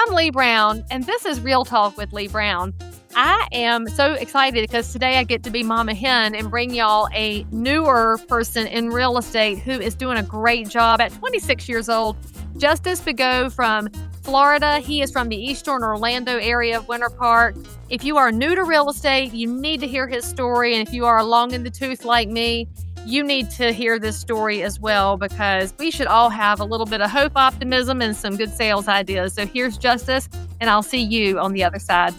I'm Leigh Brown, and this is Real Talk with Leigh Brown. I am so excited because today I get to be Mama Hen and bring y'all a newer person in real estate who is doing a great job at 26 years old. Justice Bigot from Florida. He is from the Eastern Orlando area of Winter Park. If you are new to real estate, you need to hear his story. And if you are long in the tooth like me, you need to hear this story as well, because we should all have a little bit of hope, optimism, and some good sales ideas. So here's Justice, and I'll see you on the other side.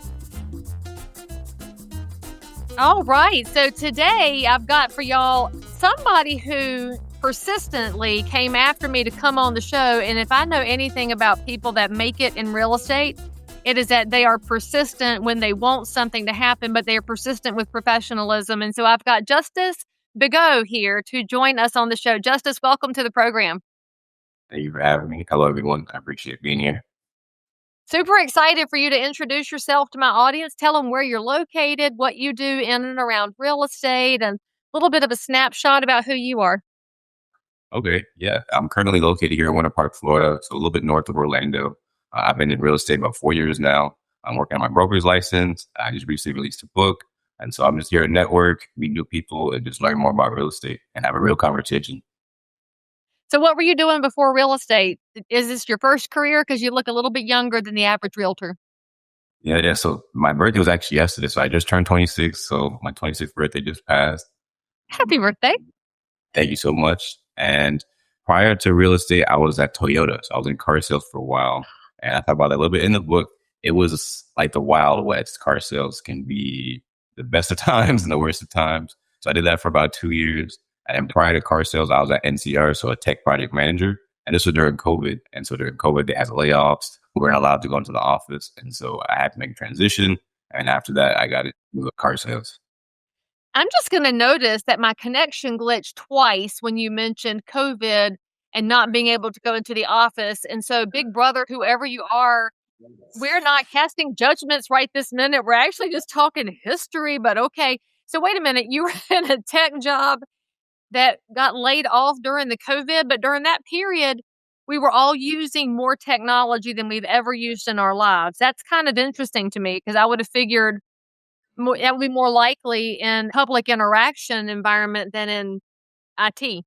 All right. So today I've got for y'all somebody who persistently came after me to come on the show. And if I know anything about people that make it in real estate, it is that they are persistent when they want something to happen, but they are persistent with professionalism. And so I've got Justice Bigot here to join us on the show. Justice, welcome to the program. Thank you for having me. Hello, everyone. I appreciate being here. Super excited for you to introduce yourself to my audience. Tell them where you're located, what you do in and around real estate, and a little bit of a snapshot about who you are. Okay. Yeah. I'm currently located here in Winter Park, Florida, so a little bit north of Orlando. I've been in real estate about 4 years now. I'm working on my broker's license. I just recently released a book. And so I'm just here to network, meet new people, and just learn more about real estate and have a real conversation. So what were you doing before real estate? Is this your first career? Because you look a little bit younger than the average realtor. Yeah. So my birthday was actually yesterday. So I just turned 26. So my 26th birthday just passed. Happy birthday. Thank you so much. And prior to real estate, I was at Toyota. So I was in car sales for a while. And I talk about that a little bit in the book. It was like the Wild West. Car sales can be the best of times and the worst of times. So I did that for about 2 years. And prior to car sales, I was at NCR, so a tech project manager. And this was during COVID. And so during COVID, they had layoffs. We weren't allowed to go into the office. And so I had to make a transition. And after that, I got into car sales. I'm just going to notice that my connection glitched twice when you mentioned COVID and not being able to go into the office. And so, big brother, whoever you are, we're not casting judgments right this minute. We're actually just talking history, but okay. So wait a minute. You were in a tech job that got laid off during the COVID, but during that period, we were all using more technology than we've ever used in our lives. That's kind of interesting to me, because I would have figured that would be more likely in public interaction environment than in IT.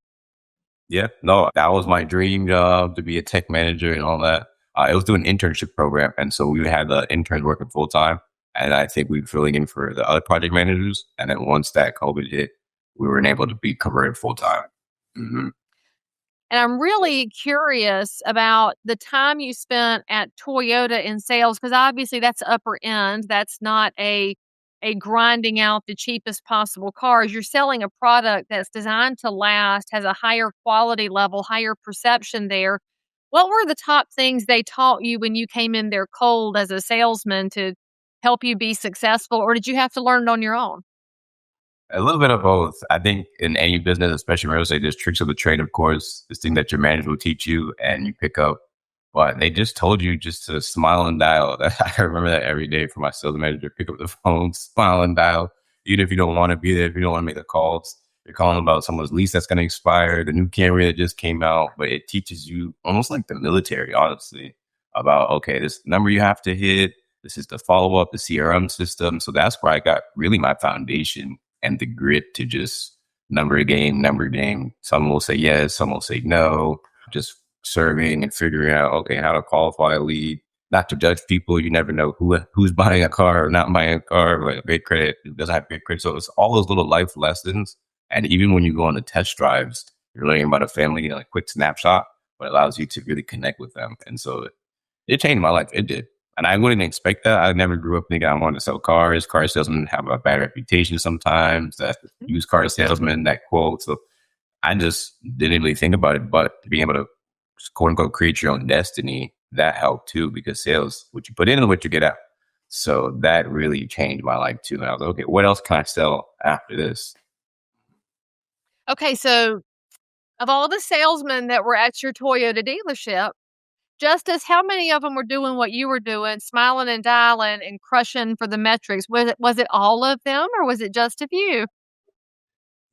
Yeah, no, that was my dream job, to be a tech manager and all that. It was doing an internship program. And so we had the interns working full time. And I think we were filling in for the other project managers. And then once that COVID hit, we weren't able to be converted full time. Mm-hmm. And I'm really curious about the time you spent at Toyota in sales, because obviously that's upper end. That's not a grinding out the cheapest possible cars. You're selling a product that's designed to last, has a higher quality level, higher perception there. What were the top things they taught you when you came in there cold as a salesman to help you be successful, or did you have to learn it on your own? A little bit of both. I think in any business, especially real estate, there's tricks of the trade, of course, this thing that your manager will teach you and you pick up. But they just told you just to smile and dial. I remember that every day for my sales manager. Pick up the phone, smile and dial. Even if you don't want to be there, if you don't want to make the calls, you're calling about someone's lease that's going to expire, the new Camry that just came out. But it teaches you almost like the military, honestly, about, okay, this number you have to hit. This is the follow-up, the CRM system. So that's where I got really my foundation and the grit to just number game. Some will say yes, some will say no. Just serving and figuring out, okay, how to qualify a lead, not to judge people. You never know who's buying a car or not buying a car, like great credit, who doesn't have great credit. So it's all those little life lessons. And even when you go on the test drives, you're learning about a family in a quick snapshot, but it allows you to really connect with them. And so it changed my life. It did. And I wouldn't expect that. I never grew up thinking I wanted to sell cars. Car salesmen have a bad reputation sometimes. That used car salesmen, that quote. So I just didn't really think about it. But being able to, quote unquote, create your own destiny, that helped too, because sales, what you put in and what you get out. So that really changed my life too. And I was like, okay, what else can I sell after this? Okay, so of all the salesmen that were at your Toyota dealership, Justice, how many of them were doing what you were doing, smiling and dialing and crushing for the metrics? Was it all of them, or was it just a few?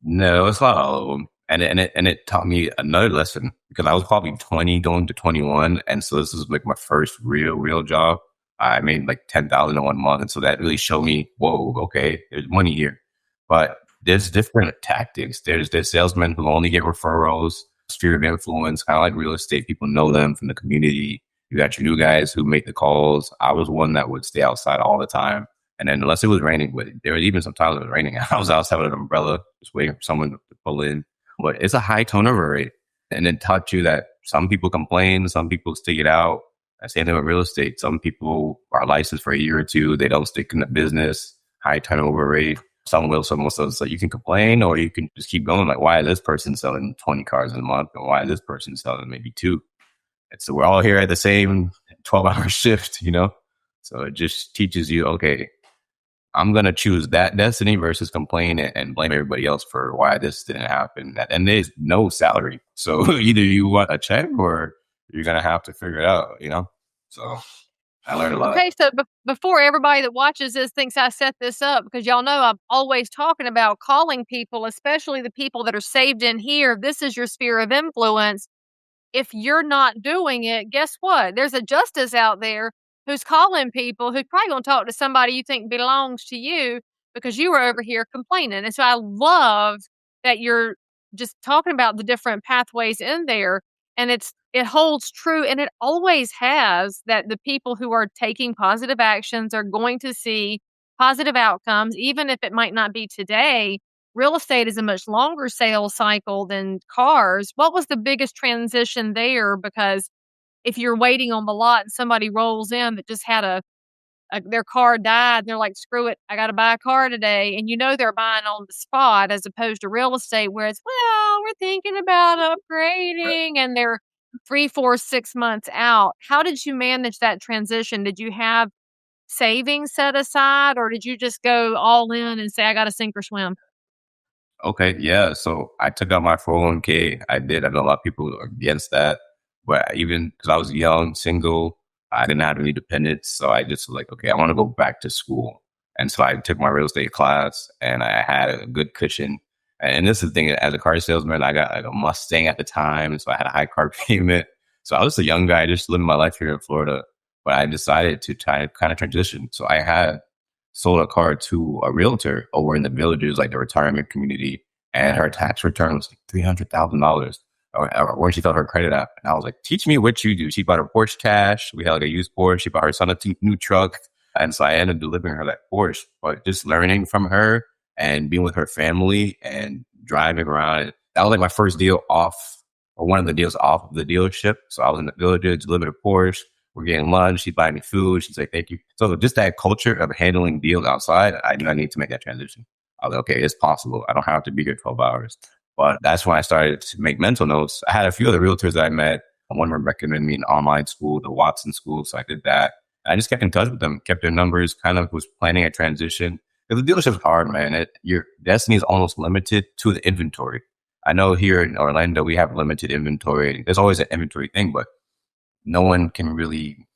No, it's not all of them. And it taught me another lesson because I was probably 20 going to 21. And so this was like my first real job. I made like 10,000 in 1 month. And so that really showed me, whoa, okay, there's money here. But there's different tactics. There's salesmen who only get referrals, sphere of influence, kind of like real estate. People know them from the community. You got your new guys who make the calls. I was one that would stay outside all the time. And then unless it was raining, but there was even sometimes it was raining, I was outside with an umbrella, just waiting for someone to pull in. But it's a high turnover rate. And it taught you that some people complain, some people stick it out. I say that with real estate. Some people are licensed for a year or two. They don't stick in the business. High turnover rate. Some will, some will. So you can complain or you can just keep going. Like, why is this person selling 20 cars in a month? And why is this person selling maybe two? And so we're all here at the same 12-hour shift, you know? So it just teaches you, okay, I'm going to choose that destiny versus complain and blame everybody else for why this didn't happen. And there's no salary. So either you want a check or you're going to have to figure it out, you know? So I learned a lot. Okay, so before everybody that watches this thinks I set this up, because y'all know I'm always talking about calling people, especially the people that are saved in here. This is your sphere of influence. If you're not doing it, guess what? There's a justice out there who's calling people who's probably going to talk to somebody you think belongs to you because you were over here complaining. And so I love that you're just talking about the different pathways in there. And it holds true and it always has that the people who are taking positive actions are going to see positive outcomes, even if it might not be today. Real estate is a much longer sales cycle than cars. What was the biggest transition there? Because if you're waiting on the lot and somebody rolls in that just had their car died, and they're like, "Screw it, I got to buy a car today," and you know they're buying on the spot, as opposed to real estate where it's, "Well, we're thinking about upgrading," and they're 3, 4, 6 months out. How did you manage that transition? Did you have savings set aside, or did you just go all in and say, "I got to sink or swim"? Okay, yeah. So I took out my 401k. I did. I know a lot of people are against that, but even because I was young, single, I didn't have any dependents. So I just like, okay, I want to go back to school. And so I took my real estate class and I had a good cushion. And this is the thing, as a car salesman, I got like a Mustang at the time. And so I had a high car payment. So I was a young guy just living my life here in Florida. But I decided to try to kind of transition. So I had sold a car to a realtor over in the villages, like the retirement community, and her tax return was like $300,000. Or when she filled her credit app, and I was like, "Teach me what you do." She bought her Porsche cash. We had like a used Porsche. She bought her son a new truck, and so I ended up delivering her that Porsche. But just learning from her and being with her family and driving around, that was like my first deal off, or one of the deals off of the dealership. So I was in the villages, delivered a Porsche. We're getting lunch. She'd buy me food. She'd say, "Thank you." So just that culture of handling deals outside, I knew I need to make that transition. I was like, okay, it's possible. I don't have to be here 12 hours. But that's when I started to make mental notes. I had a few other realtors that I met. One of them recommended me an online school, the Watson School. So I did that. I just kept in touch with them, kept their numbers, kind of was planning a transition. Because the dealership's hard, man. Your destiny is almost limited to the inventory. I know here in Orlando, we have limited inventory. There's always an inventory thing, but no one can really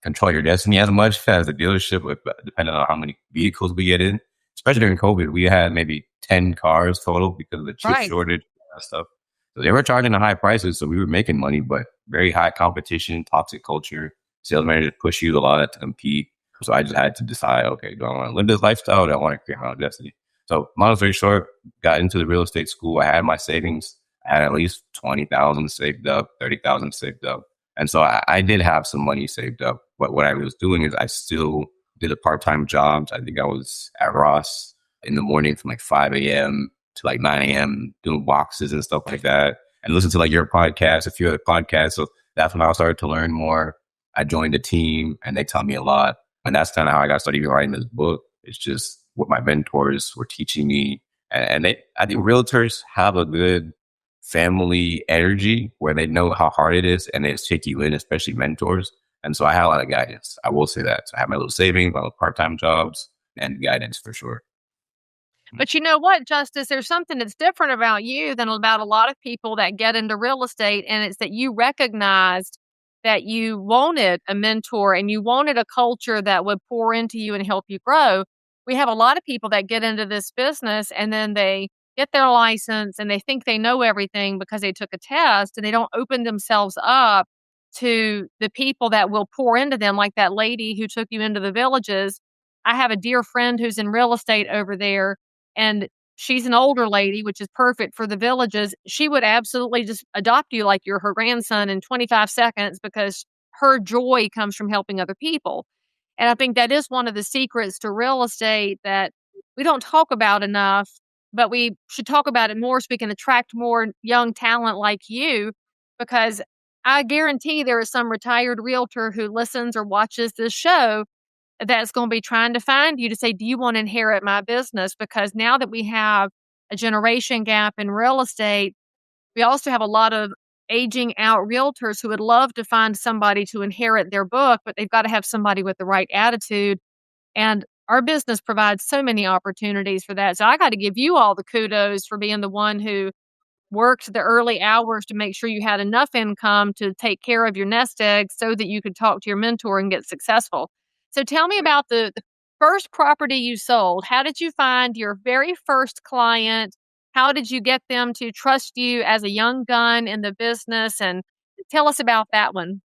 control your destiny as much as the dealership, depending on how many vehicles we get in. Especially during COVID, we had maybe 10 cars total because of the chip Right. shortage and stuff. So they were charging the high prices, so we were making money, but very high competition, toxic culture. Sales managers push you a lot to compete. So I just had to decide, okay, do I want to live this lifestyle or do I want to create my own destiny? So long story short, got into the real estate school. I had my savings. I had at least 20,000 saved up, 30,000 saved up. And so I did have some money saved up. But what I was doing is I still did a part-time job. I think I was at Ross in the morning from like 5 a.m. to like 9 a.m. doing boxes and stuff like that. And listen to like your podcast, a few other podcasts. So that's when I started to learn more. I joined the team and they taught me a lot. And that's kind of how I got started even writing this book. It's just what my mentors were teaching me. And I think realtors have a good family energy where they know how hard it is and they just take you in, especially mentors. And so I had a lot of guidance. I will say that. So I had my little savings, my little part-time jobs, and guidance for sure. But you know what, Justice? There's something that's different about you than about a lot of people that get into real estate, and it's that you recognized that you wanted a mentor and you wanted a culture that would pour into you and help you grow. We have a lot of people that get into this business and then they get their license and they think they know everything because they took a test and they don't open themselves up to the people that will pour into them, like that lady who took you into the villages. I have a dear friend who's in real estate over there, and she's an older lady, which is perfect for the villages. She would absolutely just adopt you like you're her grandson in 25 seconds because her joy comes from helping other people. And I think that is one of the secrets to real estate that we don't talk about enough, but we should talk about it more so we can attract more young talent like you. Because I guarantee there is some retired realtor who listens or watches this show that's going to be trying to find you to say, do you want to inherit my business? Because now that we have a generation gap in real estate, we also have a lot of aging out realtors who would love to find somebody to inherit their book, but they've got to have somebody with the right attitude. And our business provides so many opportunities for that. So I got to give you all the kudos for being the one who worked the early hours to make sure you had enough income to take care of your nest egg so that you could talk to your mentor and get successful. So tell me about the first property you sold. How did you find your very first client? How did you get them to trust you as a young gun in the business? And tell us about that one.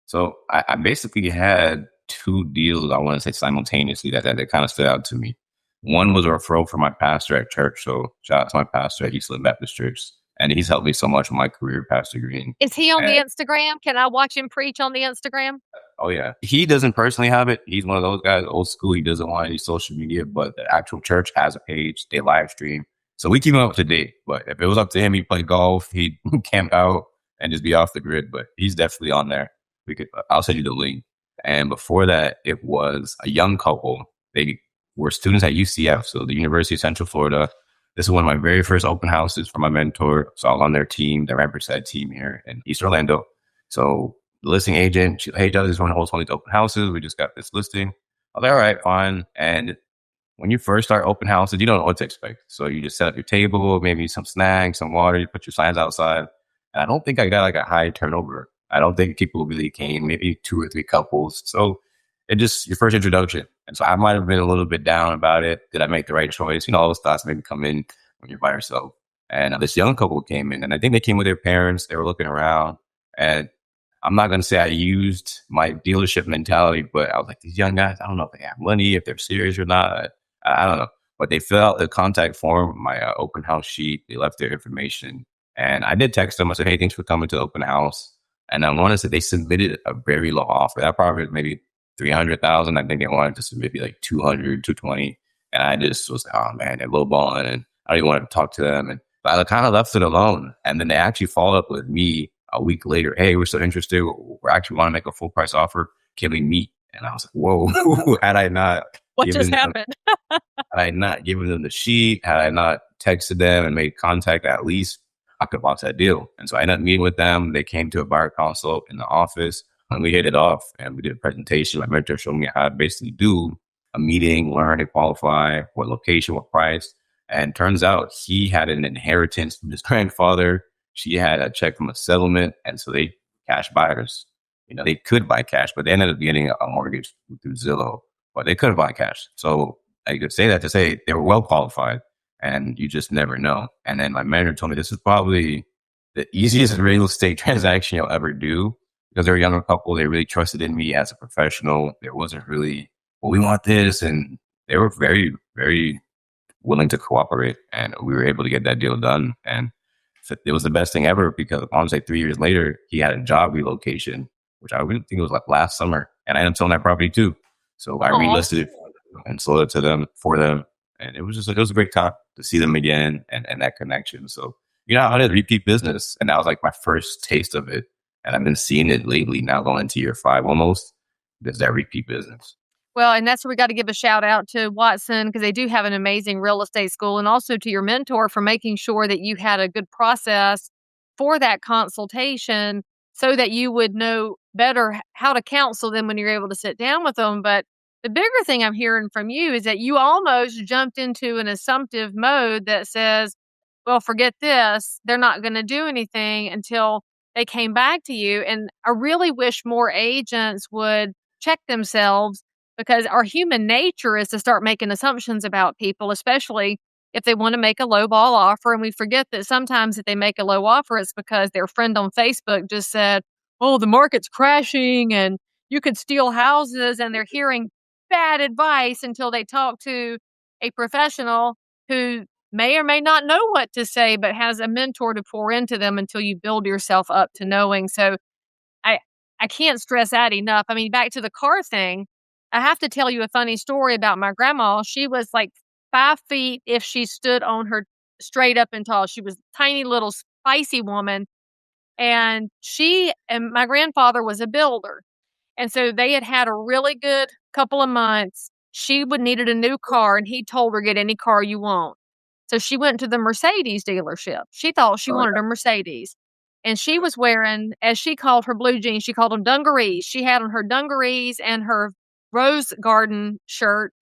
So I basically had two deals, I want to say simultaneously, that kind of stood out to me. One was a referral from my pastor at church. So shout out to my pastor at Eastland Baptist Church. And he's helped me so much with my career, Pastor Green. Is he on the And Instagram? Can I watch him preach on the Instagram? oh yeah, he doesn't personally have it. He's one of those guys, old school. He doesn't want any social media, but the actual church has a page. They live stream, so we keep him up to date. But if it was up to him, he'd play golf, he'd camp out, and just be off the grid. But he's definitely on there. We could. I'll send you the link. And before that, it was a young couple. They were students at UCF, so the University of Central Florida. This is one of my very first open houses for my mentor. So I was on their team, the Rampersad team here in East Orlando. So the listing agent, hey, Doug, this one holds one of these open houses. We just got this listing. I was like, all right, fine. And when you first start open houses, you don't know what to expect. So you just set up your table, maybe some snacks, some water, you put your signs outside. And I don't think I got like a high turnover. I don't think people really came, maybe 2 or 3 couples. So it just your first introduction. And so I might have been a little bit down about it. Did I make the right choice? All those thoughts maybe come in when you're by yourself. And this young couple came in, and I think they came with their parents. They were looking around, and I'm not going to say I used my dealership mentality, but I was like, these young guys, I don't know if they have money, if they're serious or not. I don't know. But they filled out the contact form, my open house sheet. They left their information. And I did text them. I said, hey, thanks for coming to the open house. And I want to say they submitted a very low offer. That probably was maybe 300,000. I think they wanted to submit maybe like 200, 220. And I just was like, oh man, they're lowballing, and I don't even want to talk to them. And but I kind of left it alone. And then they actually followed up with me a week later. Hey, we're so interested. We actually want to make a full price offer. Can we meet? And I was like, whoa, had I not What given just them, happened? had I not given them the sheet, had I not texted them and made contact at least, I could box that deal. And so I ended up meeting with them. They came to a buyer consult in the office, and we hit it off. And we did a presentation. My mentor showed me how to basically do a meeting, learn and qualify, what location, what price. And turns out he had an inheritance from his grandfather. She had a check from a settlement. And so they cash buyers. They could buy cash, but they ended up getting a mortgage through Zillow, but they couldn't buy cash. So I could say that to say they were well qualified, and you just never know. And then my mentor told me this is probably the easiest real estate transaction you'll ever do, because they're a younger couple. They really trusted in me as a professional. There wasn't really, well, we want this. And they were very, very willing to cooperate. And we were able to get that deal done. And it was the best thing ever, because I want to say 3 years later, he had a job relocation, which I really think it was like last summer. And I ended up selling that property too. So I Aw. relisted it and sold it to them for them. And it was a great time to see them again, and that connection. So, I did repeat business, and that was like my first taste of it. And I've been seeing it lately now, going into year 5 almost. There's that repeat business. Well, and that's where we got to give a shout out to Watson, because they do have an amazing real estate school, and also to your mentor for making sure that you had a good process for that consultation so that you would know better how to counsel them when you're able to sit down with them. But the bigger thing I'm hearing from you is that you almost jumped into an assumptive mode that says, well, forget this. They're not going to do anything until they came back to you. And I really wish more agents would check themselves, because our human nature is to start making assumptions about people, especially if they want to make a low ball offer. And we forget that sometimes if they make a low offer, it's because their friend on Facebook just said, oh, the market's crashing and you could steal houses. And they're hearing bad advice until they talk to a professional who may or may not know what to say, but has a mentor to pour into them until you build yourself up to knowing. So I I can't stress that enough. I mean, back to the car thing, I have to tell you a funny story about my grandma. She was like 5 feet if she stood on her straight up and tall. She was a tiny little spicy woman, and she and my grandfather was a builder. And so they had had a really good couple of months. She would needed a new car, and he told her, "Get any car you want." So she went to the Mercedes dealership. She thought she wanted a Mercedes. And she was wearing, as she called her blue jeans, she called them dungarees. She had on her dungarees and her rose garden shirt.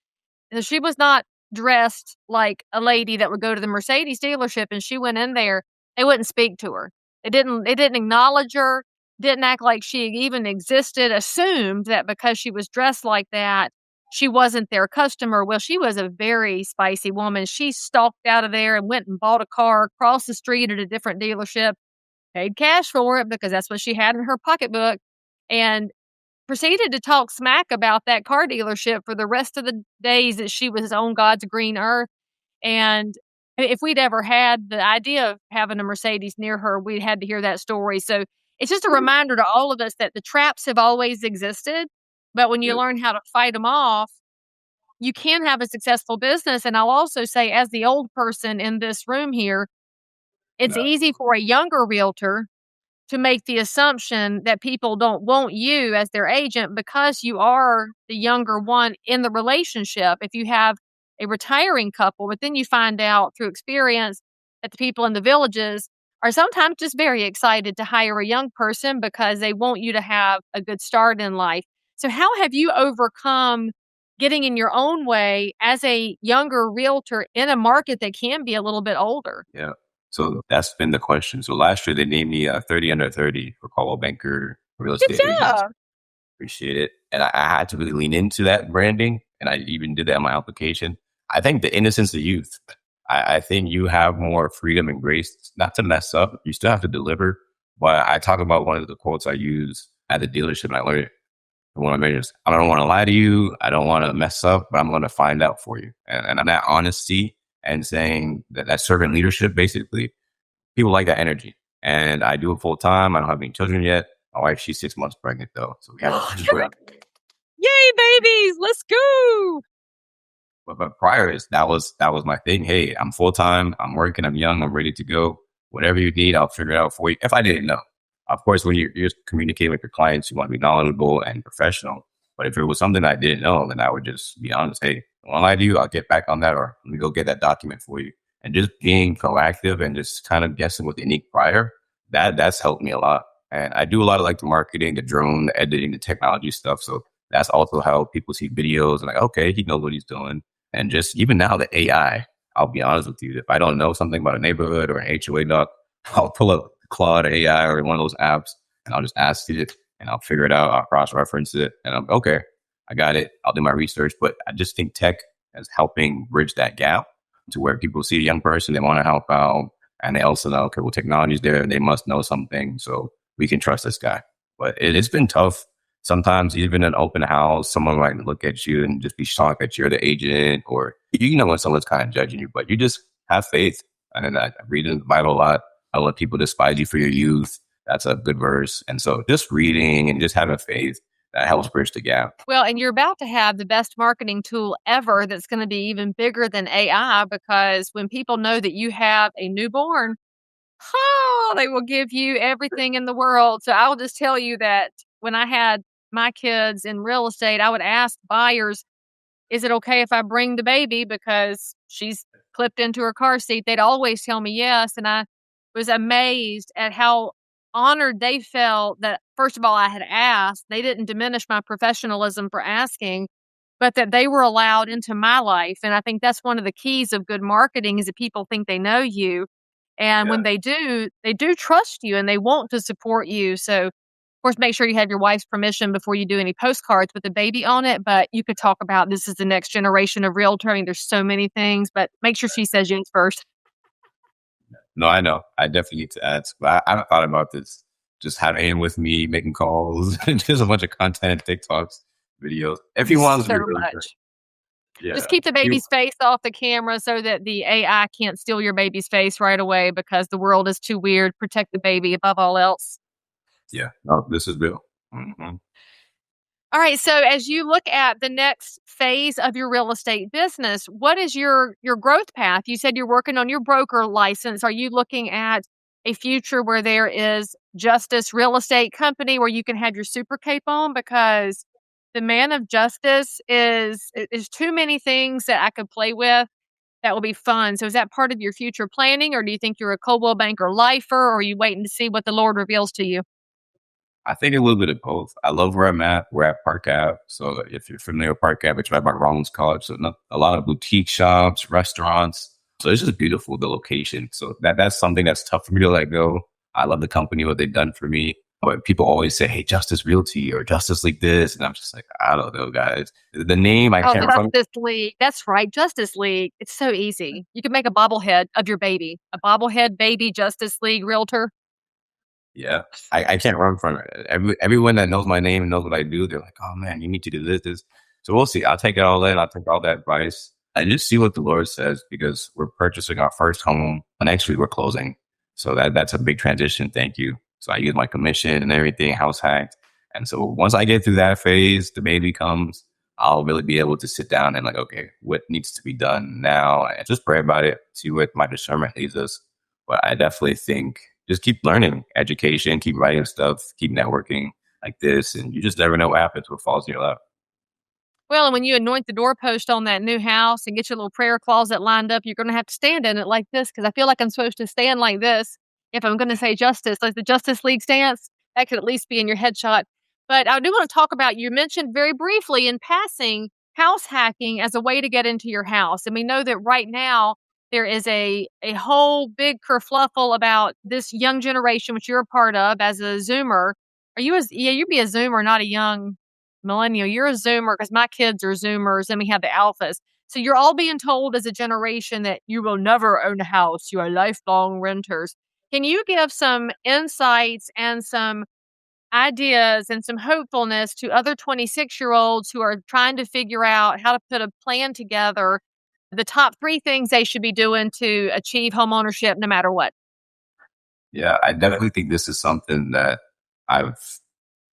And she was not dressed like a lady that would go to the Mercedes dealership, and she went in there, they wouldn't speak to her. It didn't acknowledge her, didn't act like she even existed, assumed that because she was dressed like that, she wasn't their customer. Well, she was a very spicy woman. She stalked out of there and went and bought a car across the street at a different dealership, paid cash for it because that's what she had in her pocketbook, and proceeded to talk smack about that car dealership for the rest of the days that she was on God's green earth. And if we'd ever had the idea of having a Mercedes near her, we'd had to hear that story. So it's just a reminder to all of us that the traps have always existed. But when you Yep. learn how to fight them off, you can have a successful business. And I'll also say, as the old person in this room here, it's No. easy for a younger realtor to make the assumption that people don't want you as their agent because you are the younger one in the relationship. If you have a retiring couple, but then you find out through experience that the people in the villages are sometimes just very excited to hire a young person because they want you to have a good start in life. So, how have you overcome getting in your own way as a younger realtor in a market that can be a little bit older? Yeah. So that's been the question. So last year they named me 30 under 30 for Caldwell Banker real Good estate agents. job. Appreciate it. And I had to really lean into that branding. And I even did that in my application. I think the innocence of youth, I think you have more freedom and grace not to mess up. You still have to deliver. But I talk about one of the quotes I use at the dealership, and I learned it from one of my managers. I don't want to lie to you. I don't want to mess up, but I'm going to find out for you. And that honesty and saying that servant leadership, basically, people like that energy. And I do it full time. I don't have any children yet. My wife, she's 6 months pregnant though. So we have Yay, babies. Let's go. but prior is that was my thing. Hey, I'm full time, I'm working, I'm young, I'm ready to go. Whatever you need, I'll figure it out for you. If I didn't know. Of course, when you're communicating with your clients, you want to be knowledgeable and professional. But if it was something I didn't know, then I would just be honest. Hey, I won't lie to you, I'll get back on that, or let me go get that document for you. And just being proactive and just kind of guessing what they need prior, that's helped me a lot. And I do a lot of like the marketing, the drone, the editing, the technology stuff. So that's also how people see videos and like, okay, he knows what he's doing. And just even now, the AI, I'll be honest with you, if I don't know something about a neighborhood or an HOA doc, I'll pull up Claude AI or one of those apps and I'll just ask it and I'll figure it out. I'll cross reference it and I'm okay. I got it. I'll do my research. But I just think tech is helping bridge that gap to where people see a young person, they want to help out. And they also know, okay, well, technology's there. They must know something. So we can trust this guy. But it's been tough. Sometimes even an open house, someone might look at you and just be shocked that you're the agent, or you know when someone's kind of judging you, but you just have faith. And I read in the Bible a lot. I let people despise you for your youth. That's a good verse. And so just reading and just having faith, that helps bridge the gap. Well, and you're about to have the best marketing tool ever that's going to be even bigger than AI, because when people know that you have a newborn, oh, they will give you everything in the world. So I'll just tell you that when I had my kids in real estate, I would ask buyers, is it okay if I bring the baby because she's clipped into her car seat? They'd always tell me yes. And I was amazed at how honored they felt that, first of all, I had asked. They didn't diminish my professionalism for asking, but that they were allowed into my life. And I think that's one of the keys of good marketing is that people think they know you. And Yeah. when they do trust you and they want to support you. So course, make sure you have your wife's permission before you do any postcards with the baby on it, but you could talk about this is the next generation of realtor. I mean, there's so many things, but make sure she says yes first. No, I know. I definitely need to add. But I haven't thought about this. Just having him with me, making calls, just a bunch of content, TikToks, videos. If he wants to be So really great. much. Yeah. Just keep the baby's face off the camera so that the AI can't steal your baby's face right away because the world is too weird. Protect the baby above all else. Yeah. No, this is real. Hmm. All right. So as you look at the next phase of your real estate business, what is your growth path? You said you're working on your broker license. Are you looking at a future where there is Justice Real Estate Company where you can have your super cape on? Because the man of justice is too many things that I could play with that will be fun. So is that part of your future planning, or do you think you're a Coldwell Banker lifer, or are you waiting to see what the Lord reveals to you? I think a little bit of both. I love where I'm at. We're at Park Ave. So if you're familiar with Park Ave, it's right by Rollins College. So a lot of boutique shops, restaurants. So it's just beautiful, the location. So that's something that's tough for me to let go. I love the company, what they've done for me. But people always say, hey, Justice Realty or Justice League this. And I'm just like, I don't know, guys. The name, I Oh, can't remember. Justice League. That's right. Justice League. It's so easy. You can make a bobblehead of your baby, a bobblehead baby Justice League realtor. Yeah. I can't run from it. Everyone that knows my name and knows what I do, they're like, oh man, you need to do this. So we'll see. I'll take it all in. I'll take all that advice. I just see what the Lord says because we're purchasing our first home and actually we're closing. So that's a big transition. Thank you. So I use my commission and everything, house hacked. And so once I get through that phase, the baby comes, I'll really be able to sit down and like, okay, what needs to be done now? And just pray about it, see what my discernment leads us. But I definitely think just keep learning education, keep writing stuff, keep networking like this. And you just never know what happens, what falls in your lap. Well, and when you anoint the doorpost on that new house and get your little prayer closet lined up, you're going to have to stand in it like this because I feel like I'm supposed to stand like this if I'm going to say justice, like the Justice League stance. That could at least be in your headshot. But I do want to talk about you mentioned very briefly in passing house hacking as a way to get into your house. And we know that right now there is a whole big kerfluffle about this young generation, which you're a part of as a Zoomer. You'd be a Zoomer, not a young millennial. You're a Zoomer because my kids are Zoomers and we have the alphas. So you're all being told as a generation that you will never own a house. You are lifelong renters. Can you give some insights and some ideas and some hopefulness to other 26-year-olds who are trying to figure out how to put a plan together, the top three things they should be doing to achieve home ownership no matter what? Yeah, I definitely think this is something that I've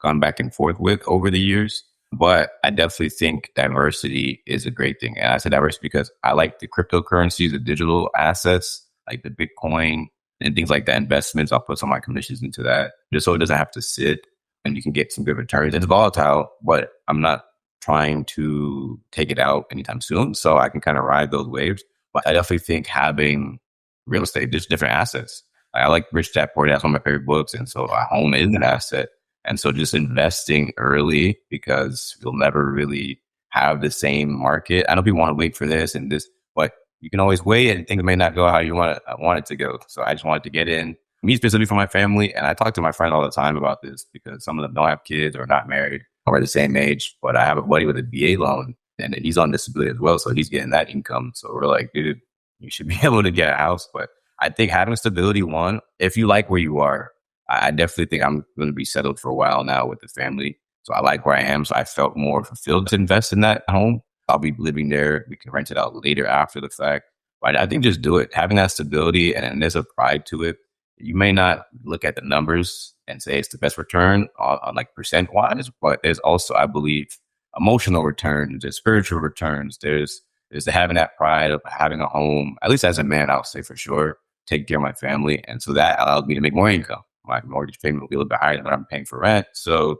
gone back and forth with over the years. But I definitely think diversity is a great thing. And I say diversity because I like the cryptocurrencies, the digital assets, like the Bitcoin and things like that, investments. I'll put some of my commissions into that just so it doesn't have to sit and you can get some good returns. It's volatile, but I'm not trying to take it out anytime soon. So I can kind of ride those waves. But I definitely think having real estate, just different assets. I like Rich Dad Poor Dad. That's one of my favorite books. And so a home is an asset. And so just investing early because you'll never really have the same market. I know people want to wait for this and this, but you can always wait and things may not go how you want it to go. So I just wanted to get in, me specifically for my family. And I talk to my friends all the time about this because some of them don't have kids or not married or the same age. But I have a buddy with a VA loan and he's on disability as well. So he's getting that income. So we're like, dude, you should be able to get a house. But I think having stability, one, if you like where you are, I definitely think I'm going to be settled for a while now with the family. So I like where I am. So I felt more fulfilled to invest in that home. I'll be living there. We can rent it out later after the fact. But I think just do it. Having that stability and there's a pride to it. You may not look at the numbers and say it's the best return on like percent wise, but there's also, I believe, emotional returns, there's spiritual returns. There's the having that pride of having a home, at least as a man, I'll say for sure, take care of my family. And so that allowed me to make more income. My mortgage payment will be a little bit higher than what I'm paying for rent. So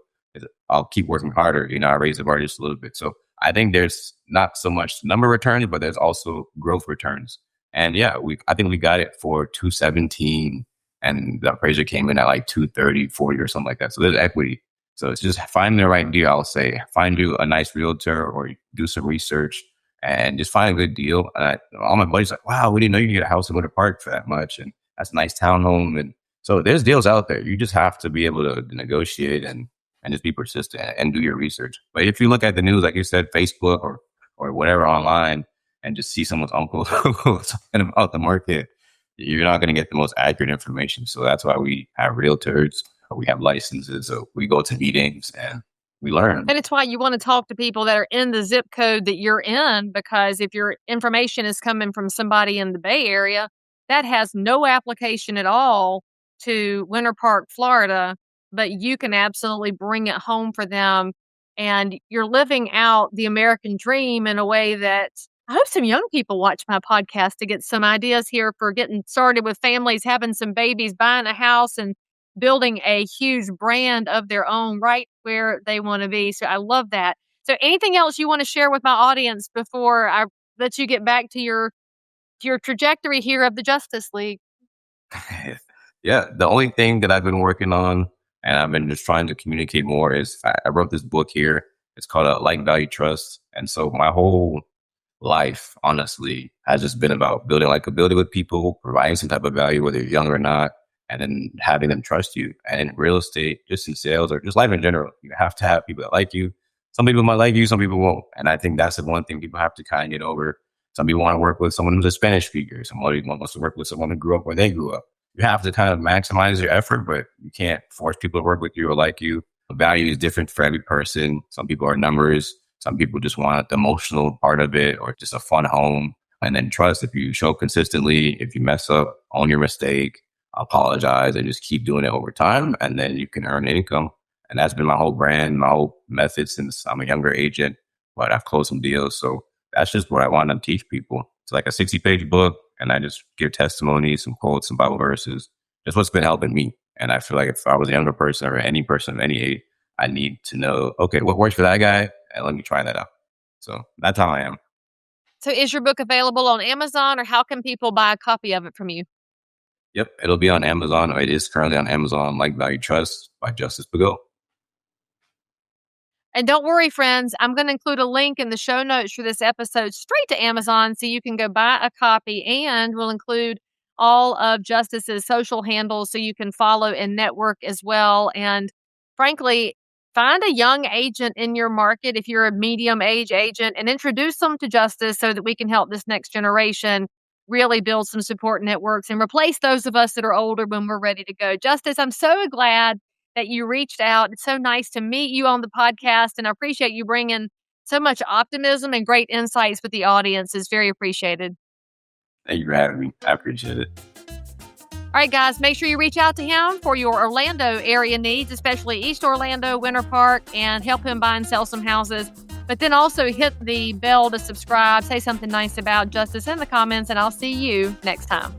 I'll keep working harder. I raise the bar just a little bit. So I think there's not so much number returns, but there's also growth returns. And yeah, I think we got it for 217 and the appraiser came in at like 230, 40 or something like that. So there's equity. So it's just finding the right deal. I'll say find you a nice realtor or do some research and just find a good deal. And all my buddies like, wow, we didn't know you could get a house in Winter Park for that much. And that's a nice townhome. And So there's deals out there. You just have to be able to negotiate and just be persistent and do your research. But if you look at the news, like you said, Facebook or whatever online, and just see someone's uncle talking about the market, you're not going to get the most accurate information. So that's why we have realtors, we have licenses, so we go to meetings and we learn. And it's why you want to talk to people that are in the zip code that you're in, because if your information is coming from somebody in the Bay Area, that has no application at all to Winter Park, Florida, but you can absolutely bring it home for them. And you're living out the American dream in a way that I hope some young people watch my podcast to get some ideas here for getting started with families, having some babies, buying a house, and building a huge brand of their own right where they want to be. So I love that. So anything else you want to share with my audience before I let you get back to your trajectory here of the Justice League? Yeah, the only thing that I've been working on and I've been just trying to communicate more is I wrote this book here. It's called Like, Value, Trust. And so my whole life, honestly, has just been about building likability with people, providing some type of value, whether you're young or not, and then having them trust you. And in real estate, just in sales or just life in general, you have to have people that like you. Some people might like you, some people won't. And I think that's the one thing people have to kind of get over. Some people want to work with someone who's a Spanish speaker. Somebody wants to work with someone who grew up where they grew up. You have to kind of maximize your effort, but you can't force people to work with you or like you. The value is different for every person. Some people are numbers. Some people just want the emotional part of it or just a fun home. And then trust, if you show consistently, if you mess up, own your mistake, apologize, and just keep doing it over time. And then you can earn income. And that's been my whole brand, my whole method since I'm a younger agent, but I've closed some deals. So that's just what I want to teach people. It's like a 60-page book, and I just give testimonies, some quotes, some Bible verses. That's what's been helping me. And I feel like if I was a younger person or any person of any age, I need to know, okay, what works for that guy? And let me try that out. So that's how I am. So is your book available on Amazon, or how can people buy a copy of it from you? Yep, it'll be on Amazon, or it is currently on Amazon, Like, Value, Trust by Justice Bigot. And don't worry, friends, I'm going to include a link in the show notes for this episode straight to Amazon so you can go buy a copy, and we'll include all of Justice's social handles so you can follow and network as well. And frankly, find a young agent in your market if you're a medium age agent and introduce them to Justice so that we can help this next generation really build some support networks and replace those of us that are older when we're ready to go. Justice, I'm so glad that you reached out. It's so nice to meet you on the podcast, and I appreciate you bringing so much optimism and great insights with the audience. It's very appreciated. Thank you for having me. I appreciate it. All right, guys, make sure you reach out to him for your Orlando area needs, especially East Orlando, Winter Park, and help him buy and sell some houses. But then also hit the bell to subscribe, say something nice about Justice in the comments, and I'll see you next time.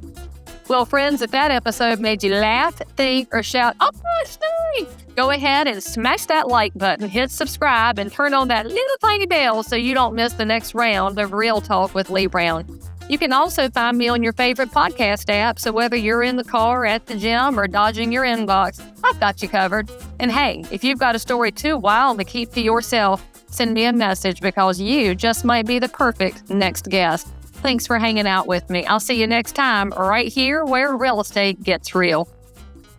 Well, friends, if that episode made you laugh, think, or shout, "Oh, my!" go ahead and smash that like button, hit subscribe, and turn on that little tiny bell so you don't miss the next round of Real Talk with Leigh Brown. You can also find me on your favorite podcast app, so whether you're in the car, at the gym, or dodging your inbox, I've got you covered. And hey, if you've got a story too wild to keep to yourself, send me a message because you just might be the perfect next guest. Thanks for hanging out with me. I'll see you next time right here where real estate gets real.